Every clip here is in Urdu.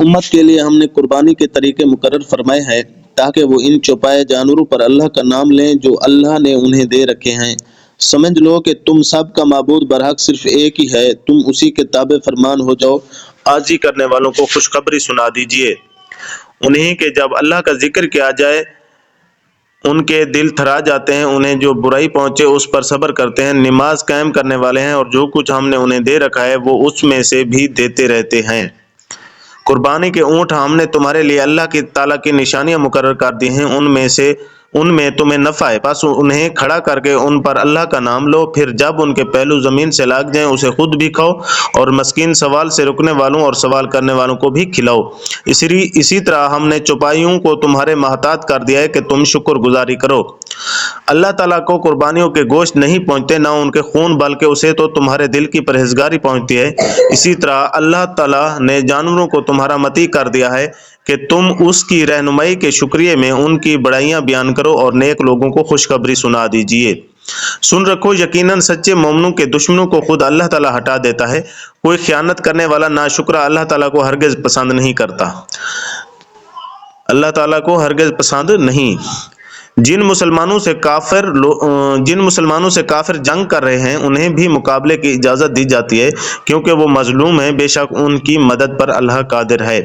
امت کے لیے ہم نے قربانی کے طریقے مقرر فرمائے ہیں تاکہ وہ ان چوپائے جانوروں پر اللہ کا نام لیں جو اللہ نے انہیں دے رکھے ہیں۔ سمجھ لو کہ تم سب کا معبود برحق صرف ایک ہی ہے، تم اسی کے تابع فرمان ہو جاؤ۔ عاجزی کرنے والوں کو خوشخبری سنا دیجئے انہیں کہ جب اللہ کا ذکر کیا جائے ان کے دل تھرا جاتے ہیں، انہیں جو برائی پہنچے اس پر صبر کرتے ہیں، نماز قائم کرنے والے ہیں اور جو کچھ ہم نے انہیں دے رکھا ہے وہ اس میں سے بھی دیتے رہتے ہیں۔ قربانی کے اونٹ ہم نے تمہارے لیے اللہ کی تعالیٰ کی نشانیاں مقرر کر دی ہیں، ان میں تمہیں نفع ہے، بس انہیں کھڑا کر کے ان پر اللہ کا نام لو، پھر جب ان کے پہلو زمین سے لگ جائیں اسے خود بھی کھاؤ اور مسکین سوال سے رکنے والوں اور سوال کرنے والوں کو بھی کھلاؤ۔ اسی طرح ہم نے چوپائیوں کو تمہارے محتاط کر دیا ہے کہ تم شکر گزاری کرو۔ اللہ تعالیٰ کو قربانیوں کے گوشت نہیں پہنچتے نہ ان کے خون، بلکہ اسے تو تمہارے دل کی پرہیزگاری پہنچتی ہے۔ اسی طرح اللہ تعالیٰ نے جانوروں کو تمہارا مطیع کر دیا ہے کہ تم اس کی رہنمائی کے شکریہ میں ان کی بڑائیاں بیان کرو اور نیک لوگوں کو خوشخبری سنا دیجیے۔ سن رکھو، یقیناً سچے مومنوں کے دشمنوں کو خود اللہ تعالیٰ ہٹا دیتا ہے۔ کوئی خیانت کرنے والا ناشکرا اللہ تعالیٰ کو ہرگز پسند نہیں کرتا۔ اللہ تعالیٰ کو ہرگز پسند نہیں۔ جن مسلمانوں سے کافر جنگ کر رہے ہیں انہیں بھی مقابلے کی اجازت دی جاتی ہے، کیونکہ وہ مظلوم ہیں، بے شک ان کی مدد پر اللہ قادر ہے۔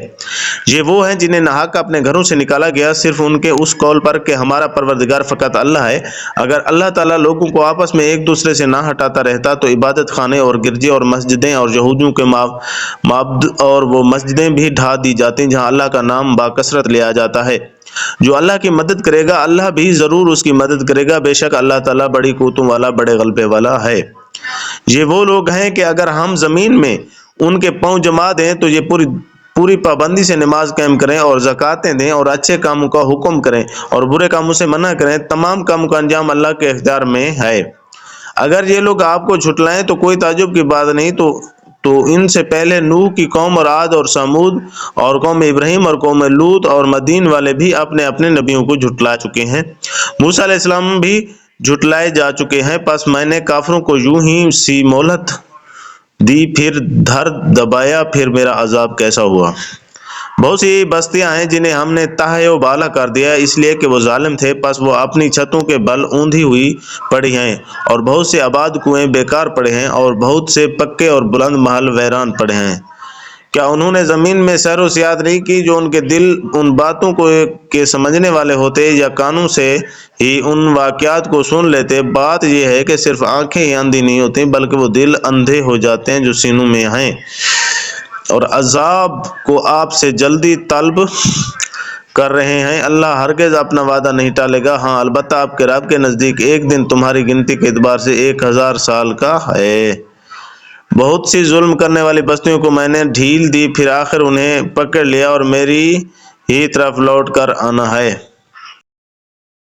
یہ وہ ہیں جنہیں ناحق اپنے گھروں سے نکالا گیا، صرف ان کے اس قول پر کہ ہمارا پروردگار فقط اللہ ہے۔ اگر اللہ تعالیٰ لوگوں کو آپس میں ایک دوسرے سے نہ ہٹاتا رہتا تو عبادت خانے اور گرجے اور مسجدیں اور یہودیوں کے معبد اور وہ مسجدیں بھی ڈھا دی جاتی جہاں اللہ کا نام باکثرت لیا جاتا ہے۔ جو اللہ کی مدد کرے گا اللہ بھی ضرور اس کی مدد کرے گا، بے شک اللہ تعالیٰ بڑی قوتوں والا، بڑے غلبے والا ہے۔ یہ وہ لوگ ہیں کہ اگر ہم زمین میں ان کے پاؤں جما دیں تو یہ پوری پابندی سے نماز قائم کریں اور زکاتیں دیں اور اچھے کاموں کا حکم کریں اور برے کاموں سے منع کریں، تمام کاموں کا انجام اللہ کے اختیار میں ہے۔ اگر یہ لوگ آپ کو جھٹلائیں تو کوئی تعجب کی بات نہیں، تو ان سے پہلے نوح کی قوم اور عاد اور سمود اور قوم ابراہیم اور قوم لوط اور مدین والے بھی اپنے اپنے نبیوں کو جھٹلا چکے ہیں۔ موسیٰ علیہ السلام بھی جھٹلائے جا چکے ہیں، پس میں نے کافروں کو یوں ہی سی مہلت دی، پھر دھر دبایا، پھر میرا عذاب کیسا ہوا۔ بہت سی بستیاں ہیں جنہیں ہم نے تہہ و بالا کر دیا اس لیے کہ وہ ظالم تھے، پس وہ اپنی چھتوں کے بل اوندھی ہوئی پڑی ہیں، اور بہت سے آباد کنویں بیکار پڑے ہیں، اور بہت سے پکے اور بلند محل ویران پڑے ہیں۔ کیا انہوں نے زمین میں سیر و سیاحت نہیں کی جو ان کے دل ان باتوں کو کے سمجھنے والے ہوتے یا کانوں سے ہی ان واقعات کو سن لیتے؟ بات یہ ہے کہ صرف آنکھیں ہی اندھی نہیں ہوتی بلکہ وہ دل اندھے ہو جاتے ہیں جو سینوں میں ہیں، اور عذاب کو آپ سے جلدی طلب کر رہے ہیں۔ اللہ ہرگز اپنا وعدہ نہیں ٹالے گا، ہاں البتہ آپ کے رب کے نزدیک ایک دن تمہاری گنتی کے اعتبار سے 1000 سال کا ہے۔ بہت سی ظلم کرنے والی بستیوں کو میں نے ڈھیل دی، پھر آخر انہیں پکڑ لیا اور میری ہی طرف لوٹ کر آنا ہے۔